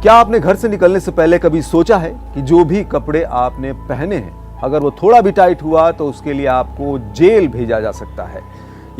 क्या आपने घर से निकलने से पहले कभी सोचा है कि जो भी कपड़े आपने पहने हैं अगर वो थोड़ा भी टाइट हुआ तो उसके लिए आपको जेल भेजा जा सकता है?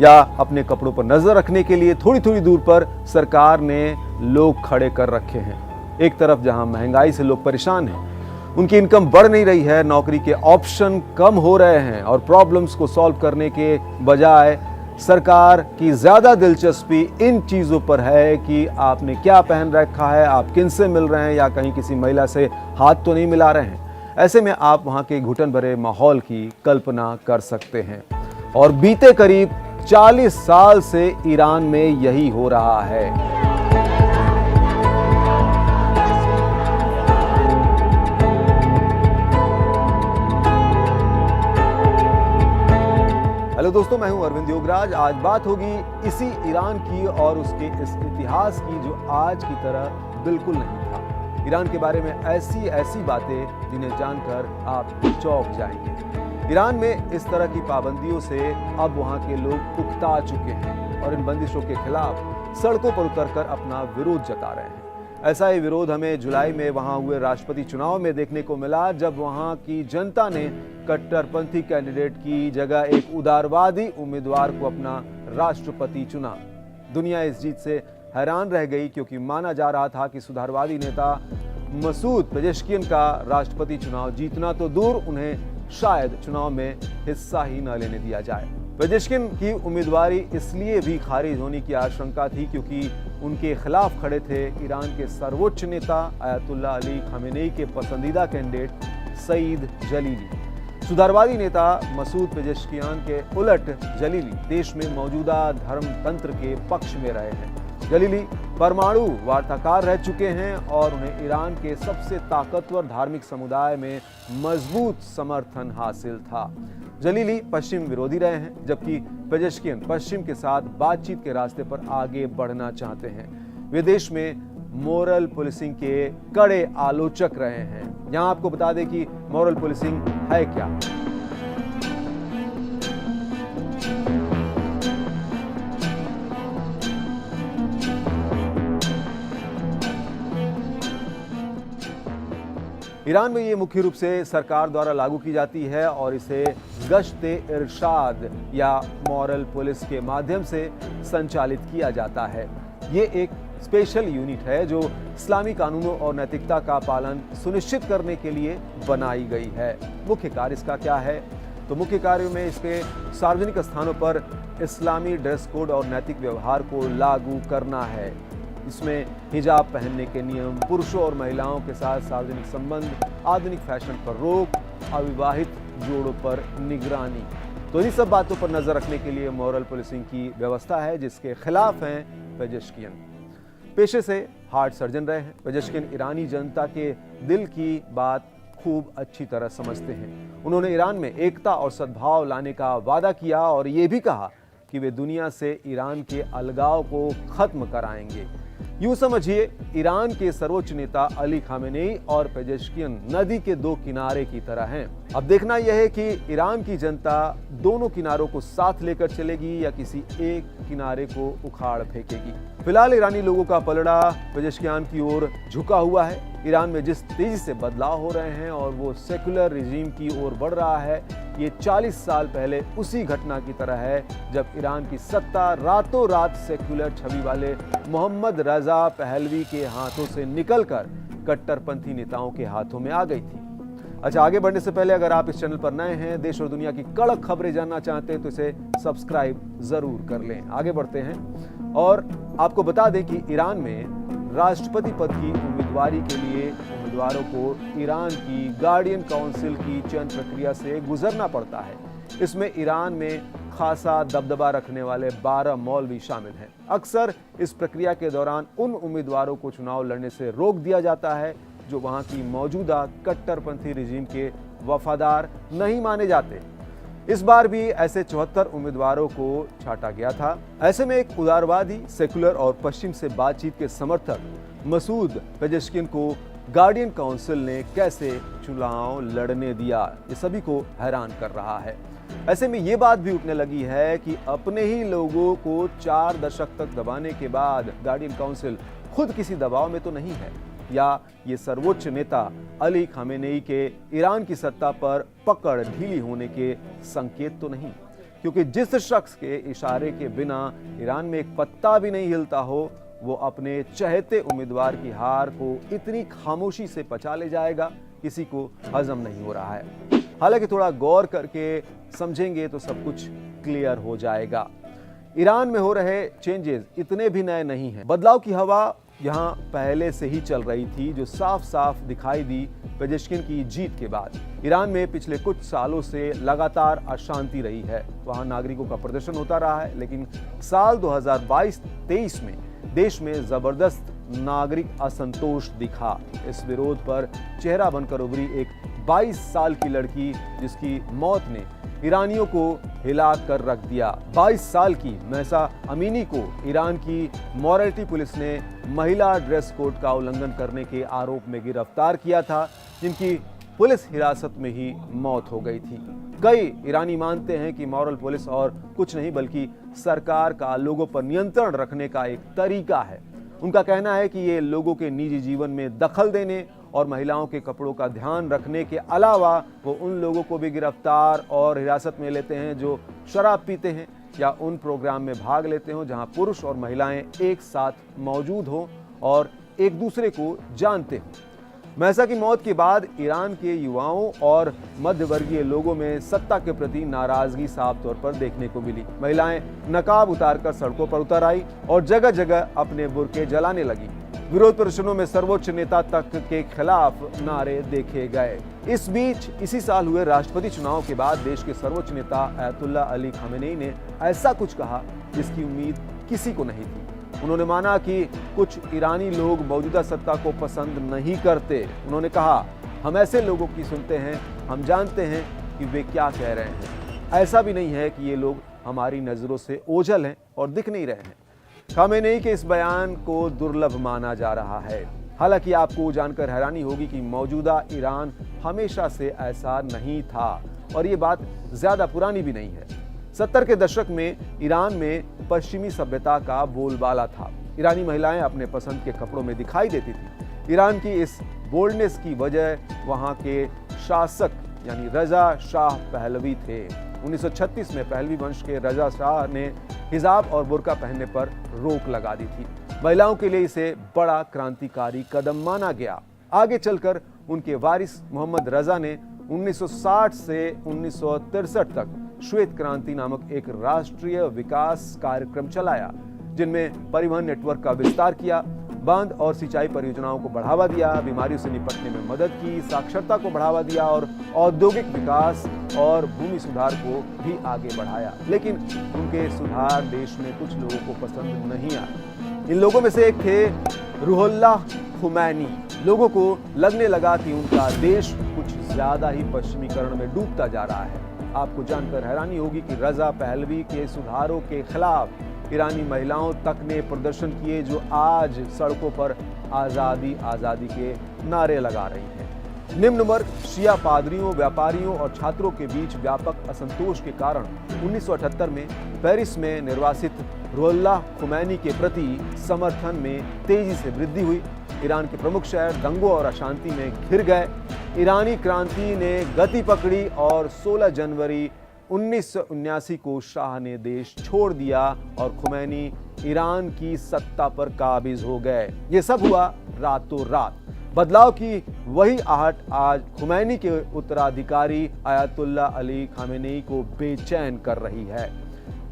या अपने कपड़ों पर नजर रखने के लिए थोड़ी थोड़ी दूर पर सरकार ने लोग खड़े कर रखे हैं। एक तरफ जहां महंगाई से लोग परेशान हैं, उनकी इनकम बढ़ नहीं रही है, नौकरी के ऑप्शन कम हो रहे हैं और प्रॉब्लम्स को सॉल्व करने के बजाय सरकार की ज्यादा दिलचस्पी इन चीजों पर है कि आपने क्या पहन रखा है, आप किन से मिल रहे हैं या कहीं किसी महिला से हाथ तो नहीं मिला रहे हैं। ऐसे में आप वहां के घुटन भरे माहौल की कल्पना कर सकते हैं। और बीते करीब 40 साल से ईरान में यही हो रहा है। हेलो दोस्तों, मैं हूं अरविंद योगराज। आज बात होगी इसी ईरान की और उसके इस इतिहास की जो आज की तरह बिल्कुल नहीं था। ईरान के बारे में ऐसी बातें जिन्हें जानकर आप चौंक जाएंगे। ईरान में इस तरह की पाबंदियों से अब वहां के लोग उकता चुके हैं और इन बंदिशों के खिलाफ सड़कों पर उतरकर अपना विरोध जता रहे हैं। ऐसा ही विरोध हमें जुलाई में वहां हुए राष्ट्रपति चुनाव में देखने को मिला, जब वहां की जनता ने कट्टरपंथी कैंडिडेट की जगह एक उदारवादी उम्मीदवार को अपना राष्ट्रपति चुना। दुनिया इस जीत से हैरान रह गई, क्योंकि माना जा रहा था कि सुधारवादी नेता मसूद पेजेश्कियन का राष्ट्रपति चुनाव जीतना तो दूर, उन्हें शायद चुनाव में हिस्सा ही न लेने दिया जाए। पेजेश्किन की उम्मीदवारी इसलिए भी खारिज होने की आशंका थी क्योंकि उनके खिलाफ खड़े थे ईरान के सर्वोच्च नेता अयतुल्लाह अली खामेनेई के पसंदीदा कैंडिडेट सईद जलीली। सुधारवादी नेता मसूद पेजेश्कियान के उलट जलीली देश में मौजूदा धर्मतंत्र के पक्ष में रहे हैं। जलीली परमाणु वार्ताकार रह चुके हैं और उन्हें ईरान के सबसे ताकतवर धार्मिक समुदाय में मजबूत समर्थन हासिल था। जलीली पश्चिम विरोधी रहे हैं, जबकि पेजेश्कियन पश्चिम के साथ बातचीत के रास्ते पर आगे बढ़ना चाहते हैं। वे देश में मोरल पुलिसिंग के कड़े आलोचक रहे हैं। यहां आपको बता दें कि मोरल पुलिसिंग है क्या। ईरान में ये मुख्य रूप से सरकार द्वारा लागू की जाती है और इसे गश्त-ए-इरशाद या मॉरल पुलिस के माध्यम से संचालित किया जाता है। ये एक स्पेशल यूनिट है जो इस्लामी कानूनों और नैतिकता का पालन सुनिश्चित करने के लिए बनाई गई है। मुख्य कार्य इसका क्या है? तो मुख्य कार्यों में इसके सार्वजनिक स्थानों पर इस्लामी ड्रेस कोड और नैतिक व्यवहार को लागू करना है। इसमें हिजाब पहनने के नियम, पुरुषों और महिलाओं के साथ सार्वजनिक संबंध, आधुनिक फैशन पर रोक, अविवाहित जोड़ों पर निगरानी। तो इन सब बातों पर नजर रखने के लिए मॉरल पुलिसिंग की व्यवस्था है, जिसके खिलाफ हैं पेजेश्कियन। पेशे से हार्ट सर्जन रहे हैं पेजेश्कियन ईरानी जनता के दिल की बात खूब अच्छी तरह समझते हैं। उन्होंने ईरान में एकता और सद्भाव लाने का वादा किया और ये भी कहा कि वे दुनिया से ईरान के अलगाव को खत्म कराएंगे। यूं समझिए, ईरान के सर्वोच्च नेता अली खामेनेई और पेजेश्कियन नदी के दो किनारे की तरह हैं। अब देखना यह है कि ईरान की जनता दोनों किनारों को साथ लेकर चलेगी या किसी एक किनारे को उखाड़ फेंकेगी। फिलहाल ईरानी लोगों का पलड़ा पेजेश्कियन की ओर झुका हुआ है। ईरान में जिस तेजी से बदलाव हो रहे हैं और वो सेकुलर रिजीम की ओर बढ़ रहा है, ये 40 साल पहले उसी घटना की तरह है जब ईरान की सत्ता रातों रात सेकुलर छवि वाले मोहम्मद रजा पहलवी के हाथों से निकलकर कट्टरपंथी नेताओं के हाथों में आ गई थी। अच्छा, आगे बढ़ने से पहले अगर आप इस चैनल पर नए हैं, देश और दुनिया की कड़क खबरें जानना चाहते हैं तो इसे सब्सक्राइब जरूर कर लें। आगे बढ़ते हैं और आपको बता दें कि ईरान में राष्ट्रपति पद की उम्मीदवारी के लिए उम्मीदवारों को ईरान की गार्डियन काउंसिल की चयन प्रक्रिया से गुजरना पड़ता है। इसमें ईरान में खासा दबदबा रखने वाले 12 मौलवी शामिल हैं। अक्सर इस प्रक्रिया के दौरान उन उम्मीदवारों को चुनाव लड़ने से रोक दिया जाता है जो वहां की मौजूदा कट्टरपंथी रिजीम के वफादार नहीं माने जाते। इस बार भी ऐसे 74 उम्मीदवारों को छांटा गया था। ऐसे में एक उदारवादी, सेकुलर और पश्चिम से बातचीत के समर्थक मसूद पेजेश्कियन को गार्डियन काउंसिल ने कैसे चुनाव लड़ने दिया, ये सभी को हैरान कर रहा है। ऐसे में ये बात भी उठने लगी है कि अपने ही लोगों को 4 दशक तक दबाने के बाद गार्डियन काउंसिल खुद किसी दबाव में तो नहीं है। या ये सर्वोच्च नेता अली खामेनेई के ईरान की सत्ता पर पकड़ ढीली होने के संकेत तो नहीं, क्योंकि जिस शख्स के इशारे के बिना ईरान में एक पत्ता भी नहीं हिलता हो, वो अपने चहेते उम्मीदवार की हार को इतनी खामोशी से पचा ले जाएगा, किसी को हजम नहीं हो रहा है। हालांकि थोड़ा गौर करके समझेंगे तो सब कुछ क्लियर हो जाएगा। ईरान में हो रहे चेंजेस इतने भी नए नहीं हैं। बदलाव की हवा यहाँ पहले से ही चल रही थी, जो साफ साफ दिखाई दी पेजेश्किन की जीत के बाद। ईरान में पिछले कुछ सालों से लगातार अशांति रही है। वहाँ नागरिकों का प्रदर्शन होता रहा है, लेकिन साल 2022-23 में देश में जबरदस्त नागरिक असंतोष दिखा। इस विरोध पर चेहरा बनकर उभरी एक 22 साल की लड़की, जिसकी मौत ने ईरानियों को हिला कर रख दिया। 22 साल की महसा अमीनी को ईरान की मॉरलिटी पुलिस ने महिला ड्रेस कोड का उल्लंघन करने के आरोप में गिरफ्तार किया था, जिनकी पुलिस हिरासत में ही मौत हो गई थी। कई ईरानी मानते हैं कि मॉरल पुलिस और कुछ नहीं बल्कि सरकार का लोगों पर नियंत्रण रखने का एक तरीका है। उनका कहना है कि ये लोगों के निजी जीवन में दखल देने और महिलाओं के कपड़ों का ध्यान रखने के अलावा वो उन लोगों को भी गिरफ्तार और हिरासत में लेते हैं जो शराब पीते हैं या उन प्रोग्राम में भाग लेते हो जहां पुरुष और महिलाएं एक साथ मौजूद हो और एक दूसरे को जानते हो। महसा की मौत के बाद ईरान के युवाओं और मध्य वर्गीय लोगों में सत्ता के प्रति नाराजगी साफ तौर पर देखने को मिली। महिलाएं नकाब उतारकर सड़कों पर उतर आई और जगह जगह अपने बुर्के जलाने लगी। विरोध प्रदर्शनों में सर्वोच्च नेता तक के खिलाफ नारे देखे गए। इस बीच इसी साल हुए राष्ट्रपति चुनाव के बाद देश के सर्वोच्च नेता अयतुल्ला अली खामेनेई ने ऐसा कुछ कहा जिसकी उम्मीद किसी को नहीं थी। उन्होंने माना कि कुछ ईरानी लोग मौजूदा सत्ता को पसंद नहीं करते। उन्होंने कहा, हम ऐसे लोगों की सुनते हैं, हम जानते हैं कि वे क्या कह रहे हैं। ऐसा भी नहीं है कि ये लोग हमारी नजरों से ओझल हैं और दिख नहीं रहे हैं। खामेनेई के इस बयान को दुर्लभ माना जा रहा है। हालांकि आपको जानकर हैरानी होगी कि मौजूदा ईरान हमेशा से ऐसा नहीं था और ये बात ज्यादा पुरानी भी नहीं है। 70 के दशक में ईरान में पश्चिमी सभ्यता का बोलबाला था। ईरानी महिलाएं अपने पसंद के कपड़ों में दिखाई देती थी। ईरान की इस बोल्डनेस की वजह वहां के शासक यानी रजा शाह पहलवी थे। 1936 में पहलवी वंश के रजा शाह ने हिजाब और बुर्का पहनने पर रोक लगा दी थी। महिलाओं के लिए इसे बड़ा क्रांतिकारी कदम माना गया। आगे चलकर उनके वारिस मोहम्मद रजा ने 1960 से 1963 तक श्वेत क्रांति नामक एक राष्ट्रीय विकास कार्यक्रम चलाया, जिनमें परिवहन नेटवर्क का विस्तार किया, बांध और सिंचाई परियोजनाओं को बढ़ावा दिया, बीमारियों से निपटने में मदद की, साक्षरता को बढ़ावा दिया और औद्योगिक विकास और भूमि सुधार को भी आगे बढ़ाया। लेकिन उनके सुधार देश में कुछ लोगों को पसंद नहीं आए। इन लोगों में से एक थे रूहुल्लाह खुमैनी। लोगों को लगने लगा कि उनका देश कुछ ज्यादा ही पश्चिमीकरण में डूबता जा रहा है। आपको जानकर हैरानी होगी कि रजा पहलवी के सुधारों के खिलाफ ईरानी महिलाओं तक ने प्रदर्शन किए, जो आज सड़कों पर आज़ादी आज़ादी के नारे लगा रही हैं। निम्न वर्ग, शिया पादरियों, व्यापारियों और छात्रों के बीच व्यापक असंतोष के कारण 1978 में पेरिस में निर्वासित रूहुल्लाह खुमैनी के प्रति समर्थन में तेजी से वृद्धि हुई। ईरान के प्रमुख शहर दंगों और अशांति में घिर गए। ईरानी क्रांति ने गति पकड़ी और 16 जनवरी 1979 को शाह ने देश छोड़ दिया और खुमैनी ईरान की सत्ता पर काबिज हो गए। ये सब हुआ रातों रात। बदलाव की वही आहट आज खुमैनी के उत्तराधिकारी अयतुल्ला अली खामेनेई को बेचैन कर रही है।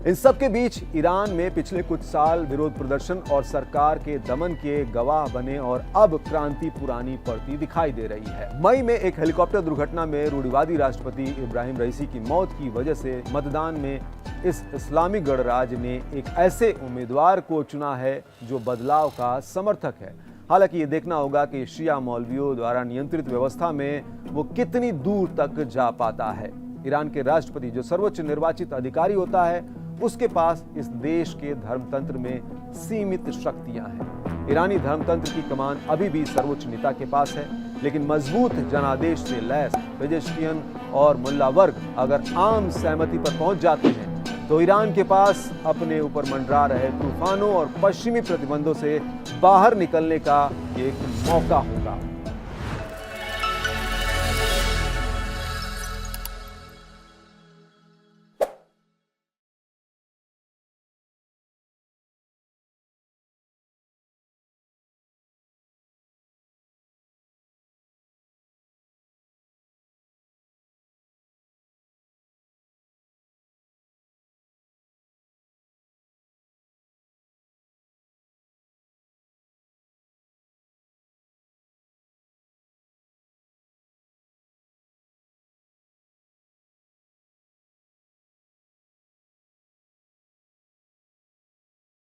इन सब के बीच ईरान में पिछले कुछ साल विरोध प्रदर्शन और सरकार के दमन के गवाह बने और अब क्रांति पुरानी पड़ती दिखाई दे रही है। मई में एक हेलीकॉप्टर दुर्घटना में रूढ़िवादी राष्ट्रपति इब्राहिम रईसी की मौत की वजह से मतदान में इस इस्लामिक गणराज्य ने एक ऐसे उम्मीदवार को चुना है जो बदलाव का समर्थक है। हालांकि ये देखना होगा कि शिया मौलवियों द्वारा नियंत्रित व्यवस्था में वो कितनी दूर तक जा पाता है। ईरान के राष्ट्रपति जो सर्वोच्च निर्वाचित अधिकारी होता है, उसके पास इस देश के धर्मतंत्र में सीमित शक्तियां हैं। ईरानी धर्मतंत्र की कमान अभी भी सर्वोच्च नेता के पास है, लेकिन मजबूत जनादेश से लैस पेजेश्कियन और मुल्ला वर्ग अगर आम सहमति पर पहुंच जाते हैं तो ईरान के पास अपने ऊपर मंडरा रहे तूफानों और पश्चिमी प्रतिबंधों से बाहर निकलने का एक मौका होगा।